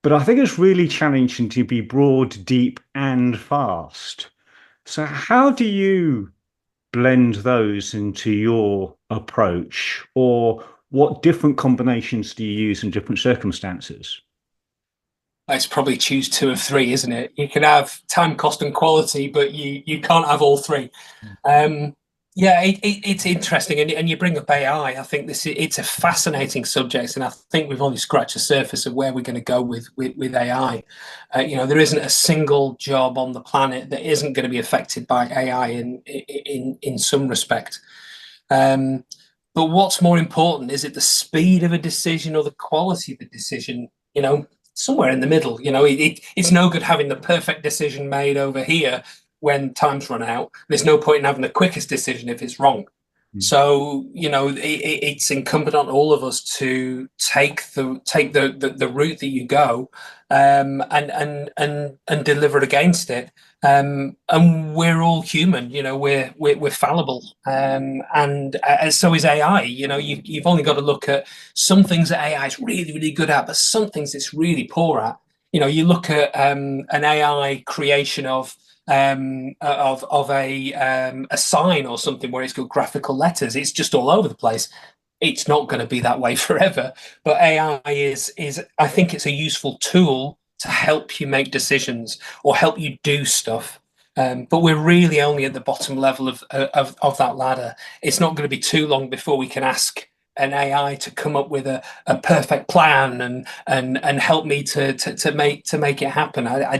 But I think it's really challenging to be broad, deep, and fast. So how do you blend those into your approach, or what different combinations do you use in different circumstances? It's probably choose two of three, isn't it? You can have time, cost, and quality, but you can't have all three. Yeah, it's interesting, and you bring up AI. I think it's a fascinating subject, and I think we've only scratched the surface of where we're going to go with AI. There isn't a single job on the planet that isn't going to be affected by AI in some respect. But what's more important, is it the speed of a decision or the quality of the decision? Somewhere in the middle. It's no good having the perfect decision made over here when time's run out. There's no point in having the quickest decision if it's wrong. So it's incumbent on all of us to take the route that you go, and deliver against it. And we're all human. We're fallible, and so is AI. You've only got to look at some things that AI is really, really good at, but some things it's really poor at. You look at an AI creation of a sign or something where it's got graphical letters. It's just all over the place. It's not going to be that way forever. But AI is I think it's a useful tool to help you make decisions or help you do stuff. But we're really only at the bottom level of that ladder. It's not going to be too long before we can ask an AI to come up with a perfect plan and help me to make it happen. I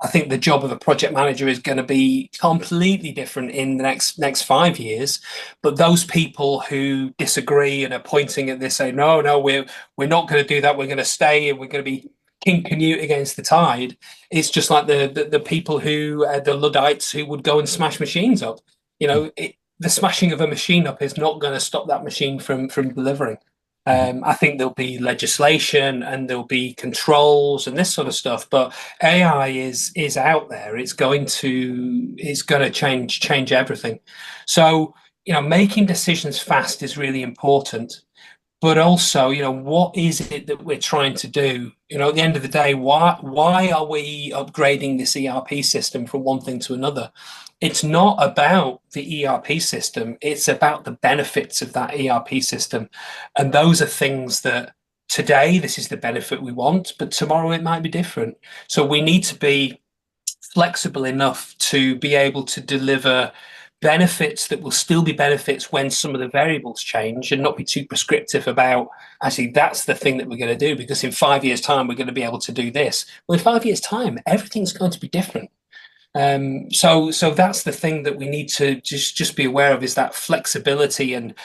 think the job of a project manager is going to be completely different in the next 5 years. But those people who disagree and are pointing at this, say, no, we're not going to do that. We're going to stay and we're going to be King Canute against the tide. It's just like the people who the Luddites who would go and smash machines up. The smashing of a machine up is not going to stop that machine from delivering. I think there'll be legislation and there'll be controls and this sort of stuff, but AI is out there. It's going to change everything. So making decisions fast is really important. But also, what is it that we're trying to do? At the end of the day, why are we upgrading this ERP system from one thing to another? It's not about the ERP system. It's about the benefits of that ERP system. And those are things that today, this is the benefit we want, but tomorrow it might be different. So we need to be flexible enough to be able to deliver benefits that will still be benefits when some of the variables change, and not be too prescriptive about, actually, that's the thing that we're going to do because in 5 years' time we're going to be able to do this. Well, in 5 years' time, everything's going to be different. So that's the thing that we need to just be aware of, is that flexibility and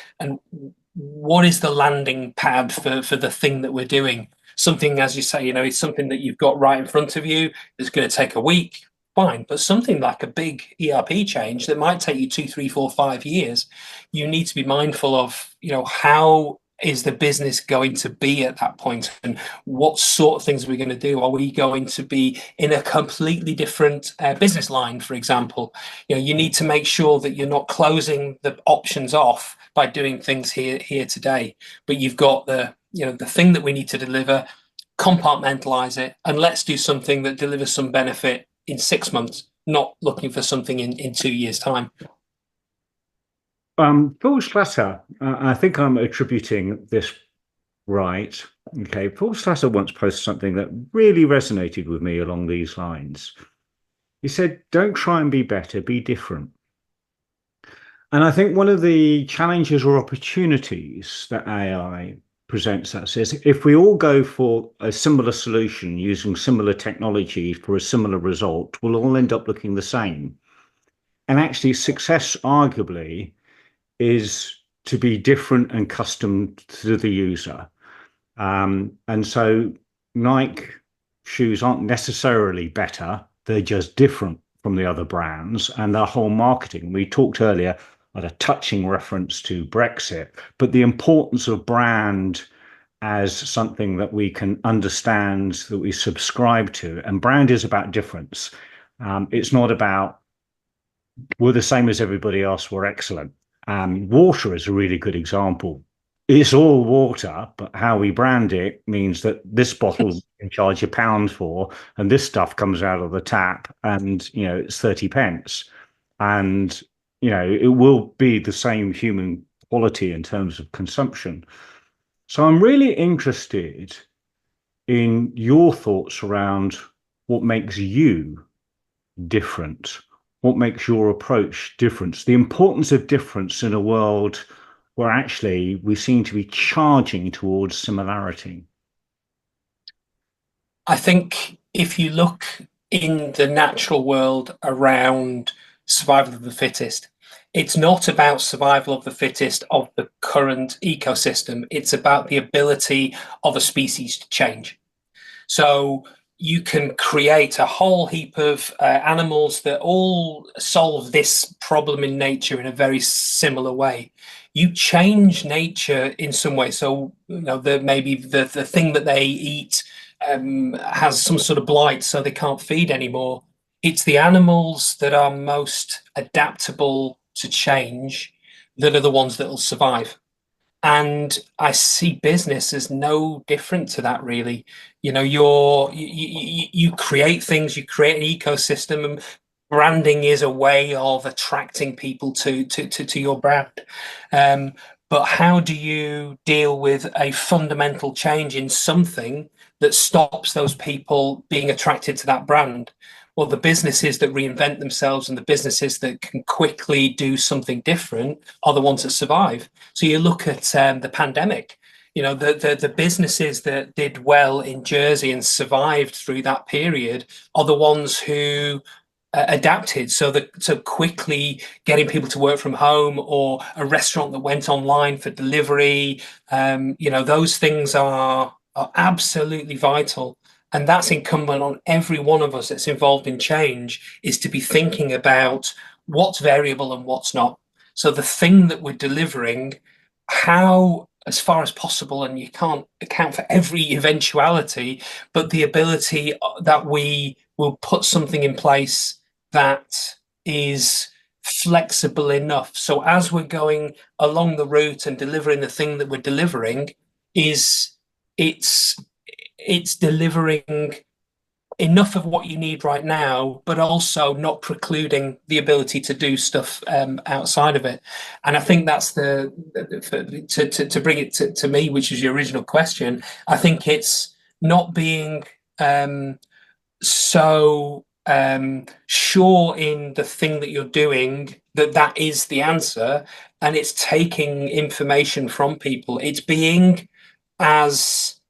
what is the landing pad for the thing that we're doing. Something, as you say, it's something that you've got right in front of you. It's going to take a week. Fine, but something like a big ERP change that might take you 2, 3, 4, 5 years, you need to be mindful of, how is the business going to be at that point, and what sort of things are we going to do? Are we going to be in a completely different business line, for example? You need to make sure that you're not closing the options off by doing things here today, but you've got the thing that we need to deliver, compartmentalize it, and let's do something that delivers some benefit in 6 months, not looking for something in 2 years' time. Paul Slatter, I think I'm attributing this right. Okay, Paul Slatter once posted something that really resonated with me along these lines. He said, "Don't try and be better, be different." And I think one of the challenges or opportunities that AI presents us is if we all go for a similar solution using similar technology for a similar result, we'll all end up looking the same. And actually, success arguably is to be different and custom to the user. And so Nike shoes aren't necessarily better, they're just different from the other brands and their whole marketing. We talked earlier at a touching reference to Brexit, but the importance of brand as something that we can understand, that we subscribe to. And brand is about difference. It's not about we're the same as everybody else, we're excellent. Water is a really good example. It's all water, but how we brand it means that this bottle we can charge £1 for, and this stuff comes out of the tap, and it's 30 pence, and it will be the same human quality in terms of consumption. So I'm really interested in your thoughts around what makes you different, what makes your approach different, the importance of difference in a world where actually we seem to be charging towards similarity. I think if you look in the natural world around survival of the fittest, it's not about survival of the fittest of the current ecosystem. It's about the ability of a species to change. So you can create a whole heap of animals that all solve this problem in nature in a very similar way. You change nature in some way. So maybe the thing that they eat has some sort of blight, so they can't feed anymore. It's the animals that are most adaptable to change that are the ones that will survive. And I see business as no different to that, really. You create things, you create an ecosystem, and branding is a way of attracting people to your brand. But how do you deal with a fundamental change in something that stops those people being attracted to that brand? Well, the businesses that reinvent themselves and the businesses that can quickly do something different are the ones that survive. So you look at the pandemic, the businesses that did well in Jersey and survived through that period are the ones who adapted. So quickly getting people to work from home, or a restaurant that went online for delivery, those things are absolutely vital. And that's incumbent on every one of us that's involved in change, is to be thinking about what's variable and what's not. So the thing that we're delivering, how, as far as possible, and you can't account for every eventuality, but the ability that we will put something in place that is flexible enough. So as we're going along the route and delivering the thing that we're delivering, it's delivering enough of what you need right now, but also not precluding the ability to do stuff outside of it. And I think that's to bring it to me, which is your original question. I think it's not being so sure in the thing that you're doing that is the answer, and it's taking information from people. It's being as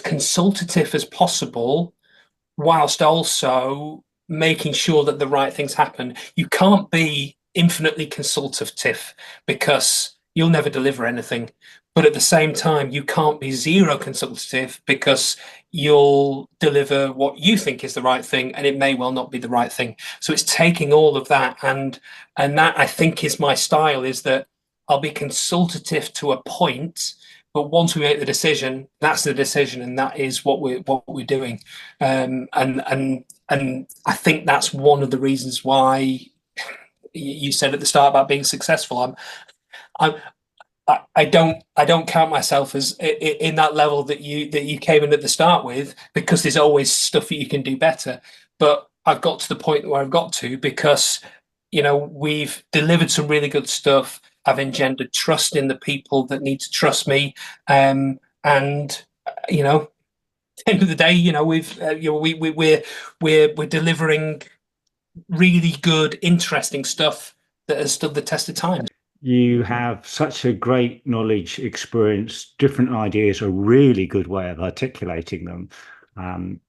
consultative as possible, whilst also making sure that the right things happen. You can't be infinitely consultative because you'll never deliver anything. But at the same time, you can't be zero consultative because you'll deliver what you think is the right thing, and it may well not be the right thing. So it's taking all of that, and that, I think, is my style, is that I'll be consultative to a point, but once we make the decision, that's the decision, and that is what we're doing. And I think that's one of the reasons why you said at the start about being successful. I don't count myself as in that level that you came in at the start with, because there's always stuff that you can do better. But I've got to the point where I've got to because, we've delivered some really good stuff. I've engendered trust in the people that need to trust me. And, at the end of the day, we're delivering really good, interesting stuff that has stood the test of time. You have such a great knowledge, experience, different ideas, a really good way of articulating them.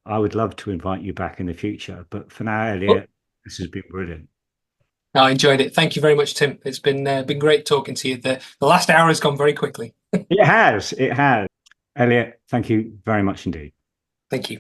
I would love to invite you back in the future, but for now, Well, Elliot, this has been brilliant. I enjoyed it. Thank you very much, Tim. It's been great talking to you. The last hour has gone very quickly. It has, it has. Elliot, thank you very much indeed. Thank you.